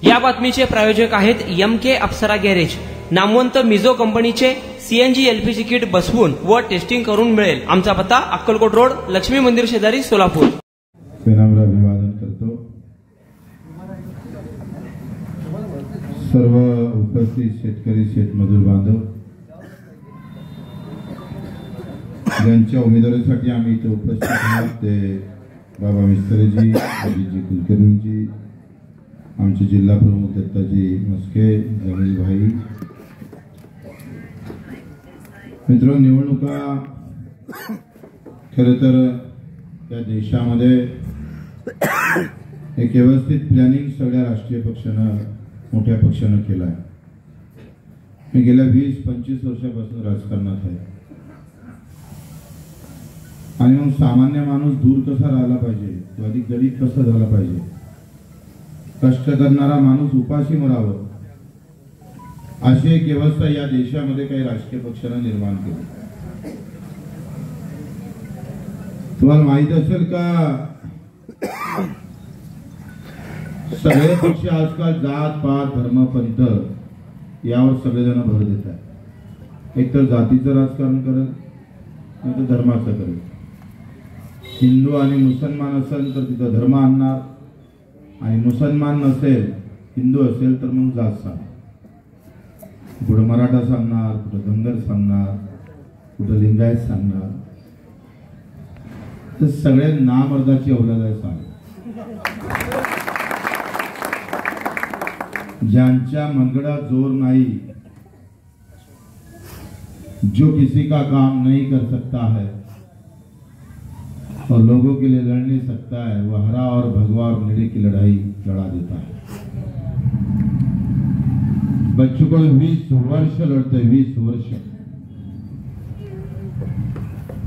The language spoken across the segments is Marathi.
या बातमीचे प्रायोजक आहेत MK अप्सरा गॅरेज. नामवंत मिझो कंपनीचे CNG LPG किट बसवून व टेस्टिंग करून मिळेल. आमचा पत्ता अक्कलकोट रोड, लक्ष्मी मंदिर शेजारी, सोलापूर. विनम्र अभिवादन करतो. सर्व उपस्थित शेतकरी शेतमजूर बांधव, ज्यांच्या उमेदवारीसाठी आम्ही इथे उपस्थित आहोत ते बाबा मिस्त्रीजी, अभिजी कुलकर्णीजी, आमचे जिल्हा प्रमुख दत्ताजी मस्के, जमील भाई. मित्रांनो, निवडणुका खरं तर या देशामध्ये एक व्यवस्थित प्लॅनिंग सगळ्या राष्ट्रीय पक्षानं, मोठ्या पक्षानं केलं आहे. मी गेल्या 20-25 वर्षापासून राजकारणात आहे आणि मग सामान्य माणूस दूर कसा राहिला पाहिजे, तो अधिक दलित कसा झाला पाहिजे, कष्ट करणारा माणूस उपाशी मरावं, अशी एक व्यवस्था या देशामध्ये काही राजकीय पक्षानं निर्माण केली. तुम्हाला माहित असेल का, सगळे पक्ष आजकाल जात पात धर्म पंथ यावर सगळेजण भर देत आहेत. एक तर जातीचं राजकारण करत, नाही तर धर्माचं करत. हिंदू आणि मुसलमान असेल तर तिथं धर्म आणणार, आणि मुसलमान नसेल, हिंदू असेल तर मग जात सांगणार. कुठं मराठा सांगणार, कुठं धनगर सांगणार, कुठं लिंगायत सांगणार. तर सगळे नामर्दाची औलाद आहे सांग. ज्यांच्या मनगडात जोर नहीं, जो किसी का काम नहीं कर सकता है और लोगों के लिए लड़ नहीं सकता है, वह हरा और भगवा और निरे की लड़ाई लड़ा देता है. बच्चों को 20 वर्ष लढते, 20 वर्ष.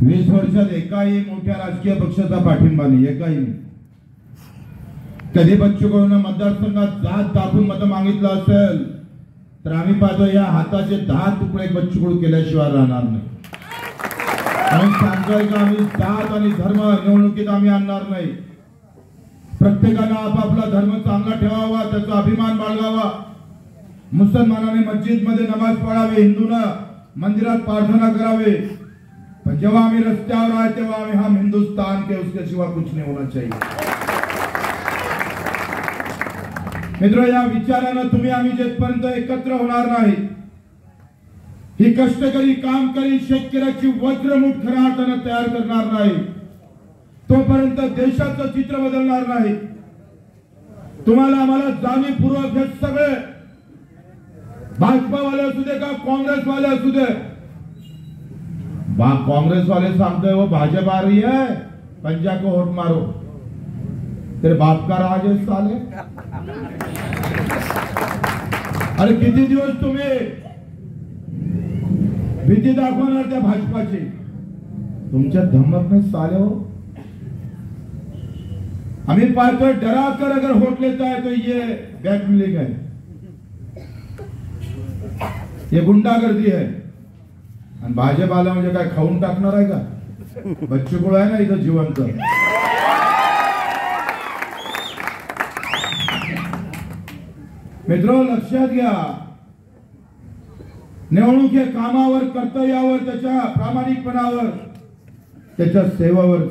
20 वर्षात एकाही मोठ्या राजकीय पक्षाचा पाठिंबा नाही, एकाही नाही. कधी बच्चूकडून मतदारसंघात जात दाखवून मत मागितलं असेल तर आम्ही पाहतो या हाताचे 10 तुकडे बच्चूकडू केल्याशिवाय राहणार नाही. आणि सांगतोय का आम्ही जात आणि धर्म निवडणुकीत आम्ही आणणार नाही. प्रत्येकानं आपापला धर्म चांगला ठेवावा, त्याचा अभिमान बाळगावा. मुसलमानाने मस्जिद मध्ये नमाज पढावी, हिंदूनं मंदिरात प्रार्थना करावी. पण जेव्हा आम्ही रस्त्यावर आहे तेव्हा आम्ही हम हिंदुस्तान के, उसके सिवा कुछ नहीं होना चाहिए. मित्र, या विचारानं तुम्ही आम्ही जेपर्यंत एकत्र होणार नाही, ही कष्टकरी कामकरी शेतकऱ्याची वज्रमुठ खऱ्या अर्थानं तयार करणार नाही, तोपर्यंत देशाचं चित्र बदलणार नाही. तुम्हाला आम्हाला जाणीवपूर्वक हे सगळे भाजपावाले असू दे का काँग्रेसवाले असू दे, कांग्रेस सांगते वो भाजपा आ रही है, पंजा को वोट मारो. तेरे बाप का राज है साले. अरे किती दिवस तुम्ही भीती दाखवणार त्या भाजपाची? तुमच्या धमक में साले हो. आम्ही पाहतोय डरा कर अगर वोट लेता है तो ये बैक मिलेगा, ये गुंडागर्दी है. आणि भाजप आला म्हणजे काय खाऊन टाकणार आहे का? बच्चूकुळ आहे ना इथं जिवंत. मित्रो, लक्षात घ्या, निवडणूक हे कामावर, कर्तव्यावर, त्याच्या प्रामाणिकपणावर, त्याच्या सेवेवर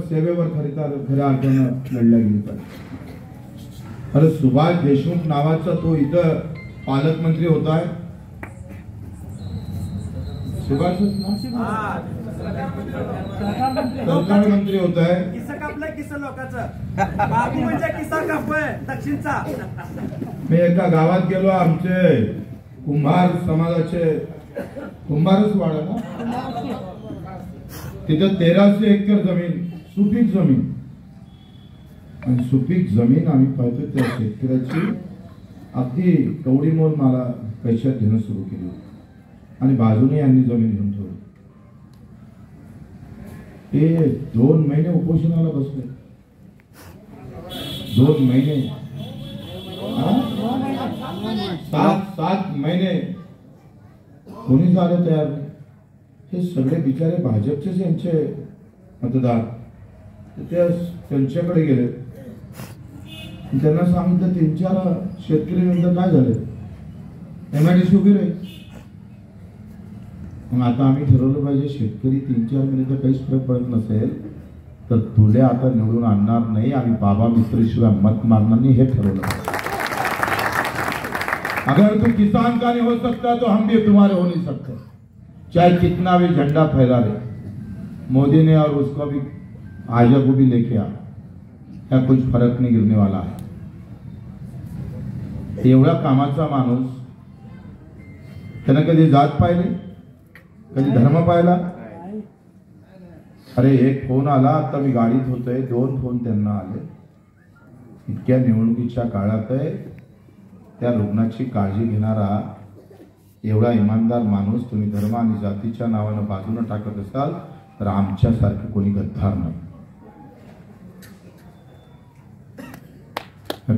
खऱ्या अर्थानं लढल्या गेली पाहिजे. अरे सुभाष देशमुख नावाचा तो इथं पालकमंत्री होता है. सुभाष सरकार मंत्री होता है. किस्सा कापलाय, किस्सा लोकांचा. बाबू म्हणजे किस्सा कापलाय दक्षिणचा. मी एका गावात गेलो, आमचे कुंभार समाजाचे, कुंभारच वाडा ना, तिथं 1300 एकर जमीन, सुपीक जमीन. आणि सुपीक जमीन आम्ही पाहतो त्या शेतकऱ्याची अगदी कवडी मोल मला पैशात घेणं सुरू केली आणि बाजूने यांनी जमीन घेऊन ठेवली. ते 2 महिने उपोषणाला बसले. 2 महिने, 7 महिने कोणी झालं तयार नाही. हे सगळे बिचारे भाजपचेच यांचे मतदार, त्यांच्याकडे गेले. त्यांना सांगितलं 3-4 शेतकरी नंतर काय झाले, MIDC उभी राहील. मग आता आम्ही ठरवलं पाहिजे शेतकरी 3-4 मिनिटं काहीच फरक पडत नसेल तर तुले आता निवडून आणणार नाही, आम्ही बाबा मित्रीशिवाय मत मारणार नाही, हे ठरवलं. अगर तू किसान का नहीं हो सकता तो हम भी तुम्हारे हो नहीं सकते, चाहे कितना भी झंडा फैला रहे. मोदी ने और उसको भी आजा को भी लेके आ, या कुछ फरक नहीं गिरने वाला है. एवढा कामाचा माणूस, त्यानं कधी जात पाहिली, कधी धर्म पाहिला. अरे एक फोन आला, आता मी गाडीत होतोय, 2 फोन त्यांना आले. इतक्या निवडणुकीच्या काळात त्या रुग्णाची काळजी घेणारा एवढा इमानदार माणूस तुम्ही धर्म आणि जातीच्या नावानं बाजूला टाकत असाल तर आमच्यासारखे कोणी गद्दार नाही.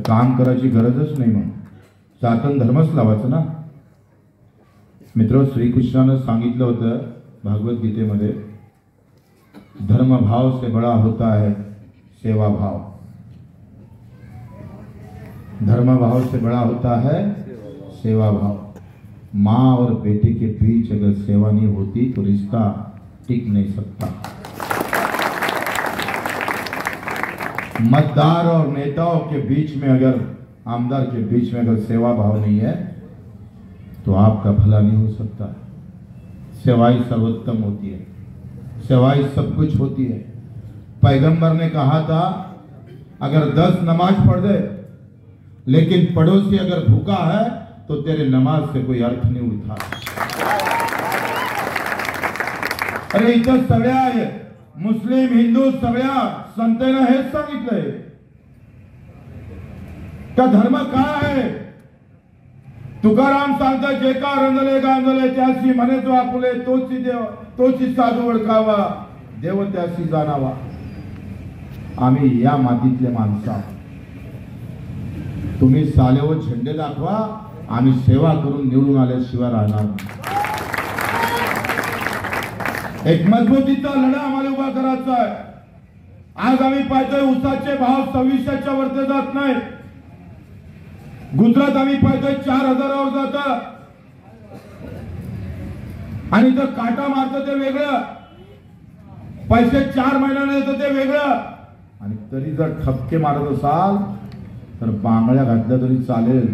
काम करायची गरजच नाही, मग जातन धर्मच लावायचं ना. मित्र, श्रीकृष्णानं सांगितलं होतं भागवत गीतेमध्ये, धर्मभाव से बड़ा होता है सेवा भाव. धर्म भाव से बड़ा होता है सेवा भाव. माँ और बेटे के बीच अगर सेवा नहीं होती तो रिश्ता टिक नहीं सकता. मतदार और नेताओं के बीच में अगर, आमदार के बीच में अगर सेवा भाव नहीं है तो आपका भला नहीं हो सकता. सेवाई सर्वोत्तम होती है, सेवाई सब कुछ होती है. पैगंबर ने कहा था अगर 10 नमाज पढ़ दे लेकिन पड़ोसी अगर भूखा है तो तेरे नमाज से कोई अर्थ नहीं उठा. अरे इथं सगळ्या मुस्लिम हिंदू सगळ्या संतांना हेच सांगितलंय का धर्म काय आहे. तुकाराम सांगता, जे का रंजले गांजले त्याशी म्हणे जो आपुले, तोची देव तोची साधू ओळखावा, देव त्याशी जाणावा. आम्ही या मातीतले माणसं आहोत. तुम्ही सालेवर झेंडे दाखवा, आम्ही सेवा करून निवडून आल्याशिवाय राहणार नाही. एक मजबूतीचा लढा आम्हाला उभा करायचा आहे. आज आम्ही पाहतोय ऊसाचे भाव 2600च्या वरती जात नाही. गुजरात आम्ही पाहतोय 4000वर जात, आणि जर काटा मारतं ते वेगळं, पैसे 4 महिन्याने येतं ते वेगळं. आणि तरी जर ठपके मारत असाल तर बांगड्या घातल्या तरी चालेल,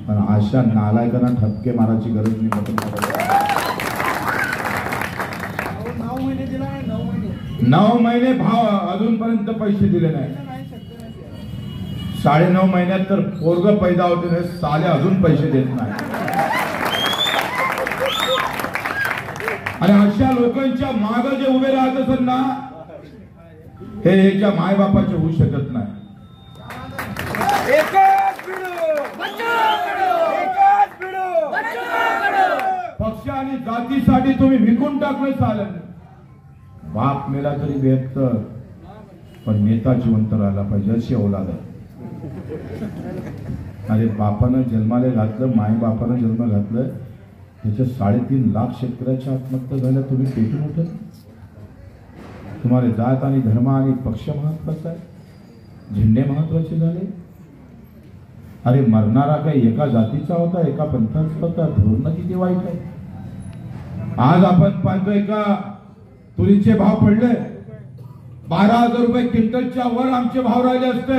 पण अशा नालायकांना ठपके मारायची गरज नाही. 9 महिने भाव अजूनपर्यंत पैसे दिले नाही. 9.5 महिन्यात तर पोरग पैदा होते नाही, साले अजून पैसे देत नाही. आणि अशा लोकांच्या मागे जे उभे राहत असत ना, हे ह्याच्या मायबापाचे होऊ शकत नाही. पक्ष आणि जातीसाठी तुम्ही विकून टाकलं चालेल. बाप मेला तरी बेहतर, पण नेता जिवंत राहिला पाहिजे अशी औलाद आहे. अरे बापानं जन्माला घातलं, माय बापानं जन्म घातलं, त्याच्या 3.5 लाख शेतकऱ्याच्या आत्महत्या झाल्या. तुम्ही पेटून उठत. तुम्हाला जात आणि धर्म आणि पक्ष महत्वाचा आहे, झेंडे महत्वाचे झाले. अरे मरणारा काही एका जातीचा होता, एका पंथाचा होता. धोरण किती वाईट आहे. आज आपण पाहतोय का तुरीचे भाव पडले, 12,000 रुपये क्विंटलच्या वर आमचे भाव राहिले असते.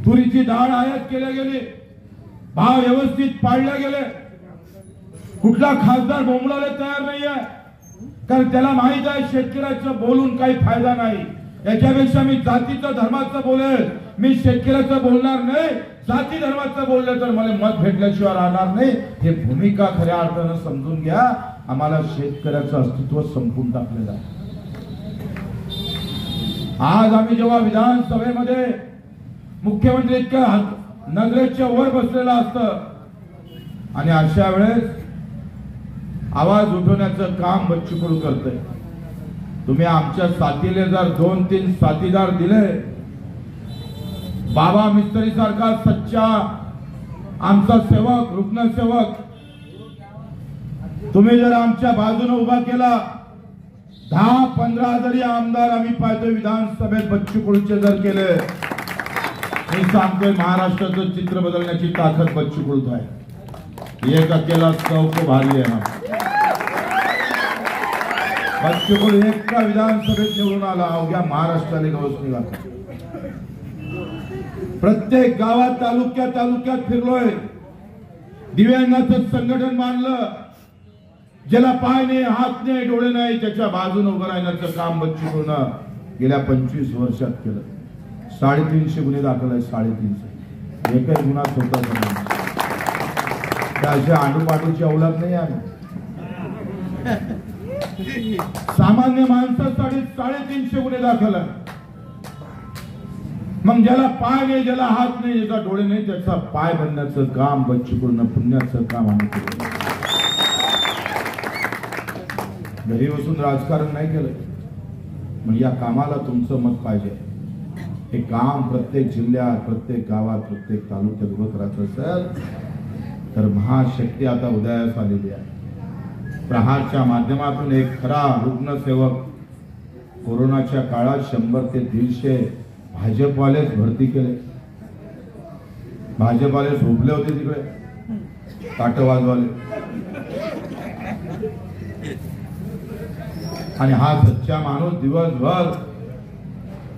तुरीची डाळ आयात केल्या गेली, भाव व्यवस्थित पाडले गेले. कुठला खासदार बोंबलायला तयार नाहीये, कारण त्याला माहित आहे शेतकऱ्याचं बोलून काही फायदा नाही. याच्यापेक्षा मी जातीचं धर्माचं बोलेल, मी शेतकऱ्याचं बोलणार नाही. जाती धर्माचं बोललं तर मला मत भेटल्याशिवाय राहणार नाही. हे भूमिका खऱ्या अर्थानं समजून घ्या. आम्हाला शेतकऱ्याचं अस्तित्व संपून टाकलेलं आहे. आज आम्ही जेव्हा विधानसभेमध्ये मुख्यमंत्री इतक्या नजरेच्या वर बसलेला असतं, आणि अशा वेळेस आवाज उठवण्याचं काम बच्चू कडू करतोय. तुम्ही आमच्या साथीले जर 2-3 साथीदार दिले, बाबा मिस्त्री सारखा सच्चा आमचा सेवक, रुग्णसेवक तुम्ही जर आमच्या बाजूने उभा केला, 10-15 जरी आमदार आम्ही पाहतोय विधानसभेत बच्चू कडूचे जर केले, मी सांगतोय महाराष्ट्राचं चित्र बदलण्याची ताकद बच्चू कडू आहे. एक अकेला चौक भारी आहे ना. बच्चू कडू एका विधानसभेत निवडून आला, अवघ्या महाराष्ट्राने गवस निघाला. प्रत्येक गावात तालुक्यात फिरलोय. दिव्यांगाचं संघटन बांधलं. ज्याला पाय नाही, हात नाही, डोळे नाही, त्याच्या बाजूने उभं राहण्याचं काम बच्चू कडूनं गेल्या 25 वर्षात केलं. 350 गुन्हे दाखल आहेत. 350 एकही गुन्हा स्वतःचा नाही. अशा आडूपाडूची औलाद नाही आम्ही. सामान्य माणसासाठी 350 गुन्हे दाखल आहे. मग ज्याला पाय नाही, ज्याला हात नाही, ज्याचा डोळे नाही, त्याचा पाय बनण्याचं काम बच्चू कडूनं, पुण्याचं काम आम्ही केलं. घरी बसून राजकारण नाही केलं. मग या कामाला तुमचं मत पाहिजे. हे काम प्रत्येक जिल्ह्यात, प्रत्येक गावात, प्रत्येक तालुक्यात उभं करायचं असेल तर महाशक्ती आता उदयास आलेली आहे. प्रहारच्या माध्यमातून एक खरा रुग्णसेवक कोरोनाच्या काळात 100 ते 150 भाजपवालेच भरती केले. भाजपवाले झोपले होते तिकडे, ताटवाजवाले. आणि हा सच्चा माणूस दिवसभर,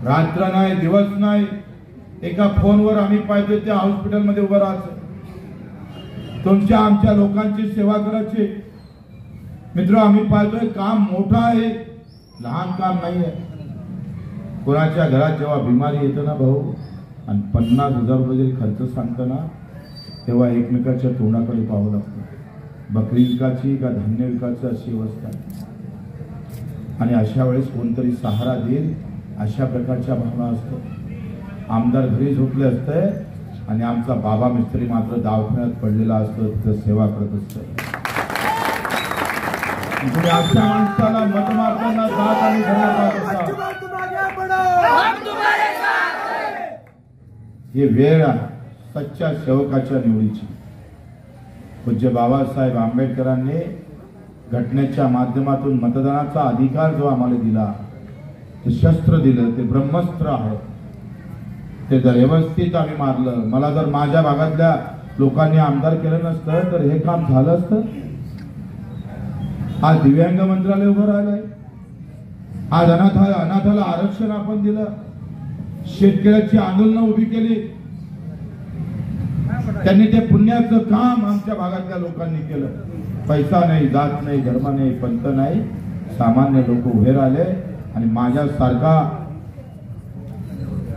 रात्र नाही, दिवस नाही, एका फोनवर आम्ही पाहिजे त्या हॉस्पिटलमध्ये उभं राहायचं, तुमच्या आमच्या लोकांची सेवा करायची. मित्र, आम्ही पाहतोय काम मोठं आहे, लहान काम नाही आहे. कोणाच्या घरात जेव्हा बिमारी येतं ना भाऊ, आणि 50,000 रुपये जरी खर्च सांगताना, तेव्हा एकमेकाच्या तोंडाकडे पाहावं लागतं. बकरी विकायची का धान्य विकायचं अशी अवस्था आहे. आणि अशा वेळेस कोणतरी सहारा देईल अशा प्रकारच्या भावना असतात. आमदार घरी झोपले असते आणि आमचा बाबा मिस्त्री मात्र दवाखान्यात पडलेला असतो, तिथं सेवा करत असतो. तुम्ही अशा माणसाला मत मारताना जात आणि ही वेळ आहे सच्च्या सेवकाच्या निवडीची. पूज्य बाबासाहेब आंबेडकरांनी घटनेच्या माध्यमातून मतदानाचा अधिकार जो आम्हाला दिला, ते शस्त्र दिलं, ते ब्रह्मस्त्र आहे. ते जर व्यवस्थित आम्ही मारलं, मला जर माझ्या भागातल्या लोकांनी आमदार केलं नसतं तर हे काम झालं असतं. आज दिव्यांग मंत्रालय उभं राहिलंय. आज अनाथाला आरक्षण आपण दिलं. शेतकऱ्याची आंदोलनं उभी केली. त्यांनी ते पुण्याचं काम आमच्या भागातल्या लोकांनी केलं. पैसा नाही, जात नाही, धर्म नाही, पंथ नाही, सामान्य लोक उभे राहिले. आणि माझ्यासारखा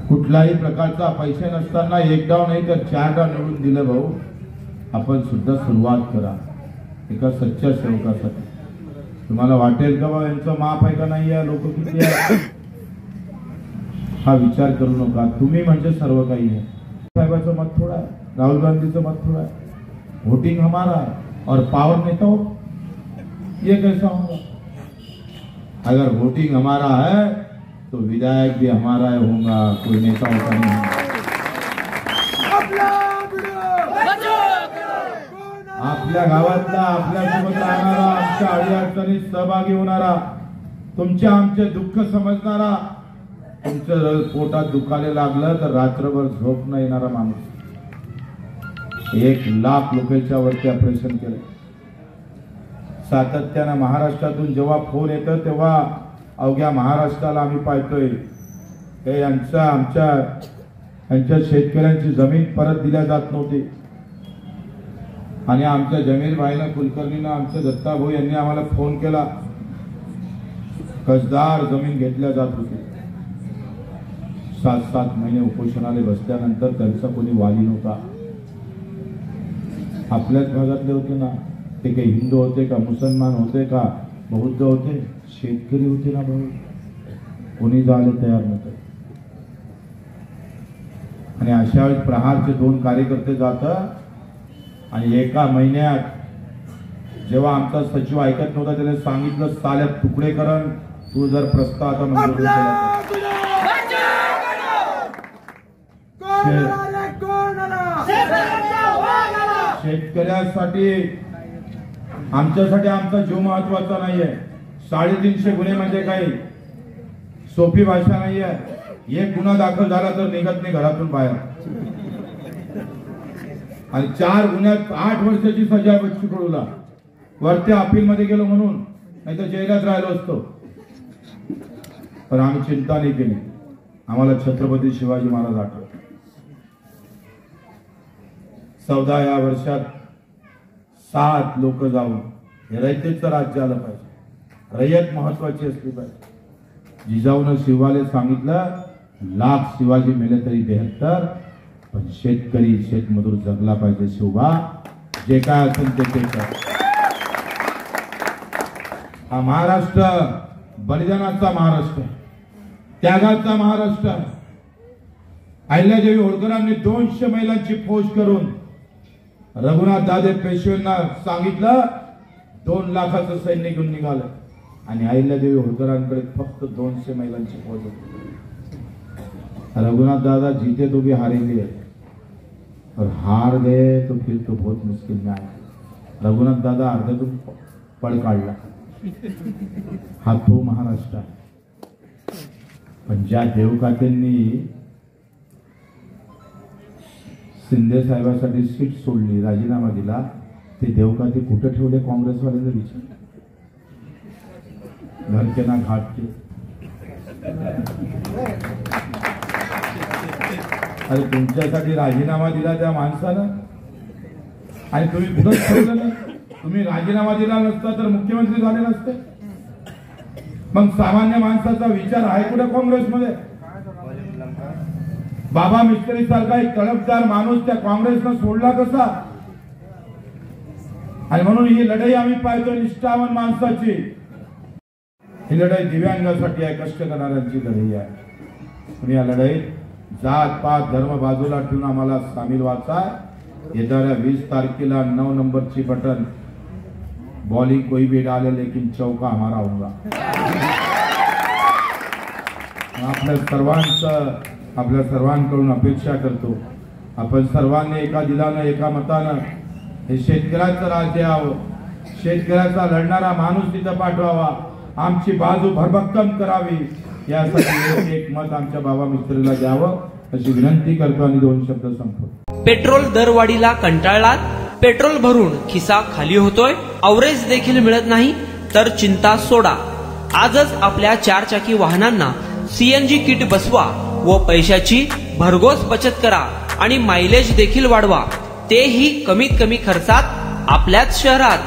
कुठल्याही प्रकारचा पैसे नसताना 1 डाव नाही तर 4 डाव निवडून दिलं. भाऊ, आपण सुद्धा सुरुवात करा एका सच्च्या सेवकासाठी. तुम्हाला वाटेल का बा यांचं माफ आहे का नाही आहे, लोक किती आहे, हा विचार करू नका. तुम्ही म्हणजे सर्व काही आहे. साहेबांचं मत थोडा आहे, राहुल गांधीचं मत थोड़ा है. वोटिंग हमारा है और पावर नेताओं. ये कैसा होगा? अगर वोटिंग हमारा है तो विधायक भी हमारा होगा, कोई नेताओं का नहीं होगा. आपल्या गावातला, आपल्या सोबत राहणारा, आमच्या अडीअडचणीत सहभागी होणारा, तुमच्या आमचे दुःख समजणारा, तुमचं पोटात दुखायला लागलं तर रात्रभर झोप न येणारा माणूस. 1 लाख लोकांच्या वरती ऑपरेशन केलं. सातत्यानं महाराष्ट्रातून जेव्हा फोन येतं तेव्हा अवघ्या महाराष्ट्राला आम्ही पाहतोय हे यांच्या शेतकऱ्यांची जमीन परत दिल्या जात नव्हती. आणि आमच्या जमीर भाईला कुलकर्णीनं, आमच्या दत्ता भाऊ यांनी आम्हाला फोन केला. कसदार जमीन घेतल्या जात होती. 7-7 महिने उपोषणाला बसल्यानंतर त्यांचा कोणी वाली नव्हता. आपल्याच भागातले होते ना, ते काही हिंदू होते का, मुसलमान होते का, बौद्ध होते, शेतकरी होते ना भाऊ, कोणी जायला तयार नव्हतं. आणि अशा वेळेस प्रहारचे 2 कार्यकर्ते जातात आणि एका महिन्यात जेव्हा आमचा सचिव ऐकत नव्हता त्याला सांगितलं, साल्यात तुकडेकरण, तू जर प्रस्ताव आता मंजूर केला शेतकऱ्यासाठी, आमच्यासाठी आमचा जीव महत्वाचा नाहीये. 350 गुन्हे म्हणजे काही सोपी भाषा नाहीये. एक गुन्हा दाखल झाला तर निघत नाही घरातून बाहेर. आणि 4 गुन्ह्यात 8 वर्षाची सजा आहे बच्चू कडूला. वरती अपील मध्ये गेलो म्हणून, नाही तर जेलात राहिलो असतो. पण आम्ही चिंता नाही केली. आम्हाला छत्रपती शिवाजी महाराज आठवत. 14 या वर्षात 7 लोक जाऊन हे रयतेचं राज्य आलं पाहिजे. रयत महत्वाची असली पाहिजे. जिजाऊनं शिवाले सांगितलं, लाख शिवाजी मेले तरी 72, पण शेतकरी शेतमजूर जगला पाहिजे. शिवबा जे काय असेल ते कर. हा महाराष्ट्र बलिदानाचा महाराष्ट्र आहे, त्यागाचा महाराष्ट्र आहे. अहिल्यादेवी होळकरांनी 200 महिलांची फौज करून रघुनाथ दादे पेशवेंना सांगितलं 2 लाखाचं सैन्य घेऊन निघालं. आणि अहिल्यादेवी होळकरांकडे फक्त 200 महिलांची फौज होती. रघुनाथ दादा जीते तो भी हारेंगे और हार गए तो फिर तो बहुत मुश्किल में आए. रघुनाथ दादा अर्ध्यातून पळ काढला. हा तो महाराष्ट्र आहे. पण ज्या देवकातेंनी शिंदे साहेबांसाठी सीट सोडली, राजीनामा दिला, ते देवकाते कुठे ठेवले काँग्रेसवाल्यांना विचार. घर के ना घाट के. अरे तुमच्यासाठी राजीनामा दिला त्या माणसानं आणि तुम्ही कुठंच ठेवलं नाही. तुम्ही राजीनामा दिला नसता तर मुख्यमंत्री झाले नसते. मग सामान्य माणसाचा विचार आहे कुठे काँग्रेसमध्ये? बाबा मिस्त्री सारखा एक तडफदार माणूस त्या काँग्रेसनं सोडला कसा? आणि म्हणून ही लढाई आम्ही पाहतो निष्ठावान माणसाची. ही लढाई दिव्यांगासाठी आहे, कष्ट करणाऱ्यांची लढाई आहे. पण या लढाईत जात पात धर्म बाजूला ठेवून आम्हाला सामील व्हायचा. येणाऱ्या 20 तारखेला 9 नंबरची बटन, बॉलिंग कोई भी डाले लेकिन चौका हमारा होगा. आपल्या सर्वांकडून अपेक्षा करतो, आपण सर्वांनी एका दिलानं एका मतानं हे शेतकऱ्याचं राज्य यावं, शेतकऱ्याचा लढणारा माणूस तिथं पाठवावा, आमची बाजू भरभक्कम करावी, यासाठी एक मत आमच्या बाबा मिस्त्रीला द्यावं अशी विनंती करतो आणि 2 शब्द संपतो. पेट्रोल दरवाढीला कंटाळलात? पेट्रोल भरून खिसा खाली होतोय? अवरेज देखील मिळत नाही? तर चिंता सोडा. आजच आपल्या 4 चाकी वाहनांना सीएनजी किट बसवा व पैशाची भरघोस बचत करा आणि मायलेज देखील वाढवा, तेही कमीत कमी खर्चात आपल्याच शहरात.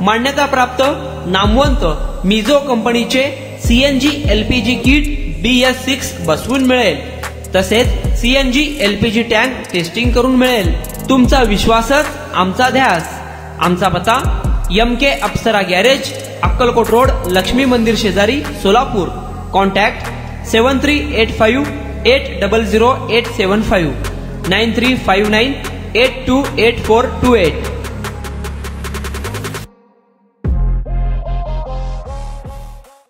मान्यता प्राप्त नामवंत मिझो कंपनीचे सीएनजी एलपीजी किट BS6 बसवून मिळेल. तसेच सीएनजी एलपीजी टँक टेस्टिंग करून मिळेल. तुमचा विश्वासच आमचा ध्यास. आमचा पत्ता MK अप्सरा गॅरेज, अक्कलकोट रोड, लक्ष्मी मंदिर शेजारी, सोलापूर. कॉन्टॅक्ट 7385800875 9359828428.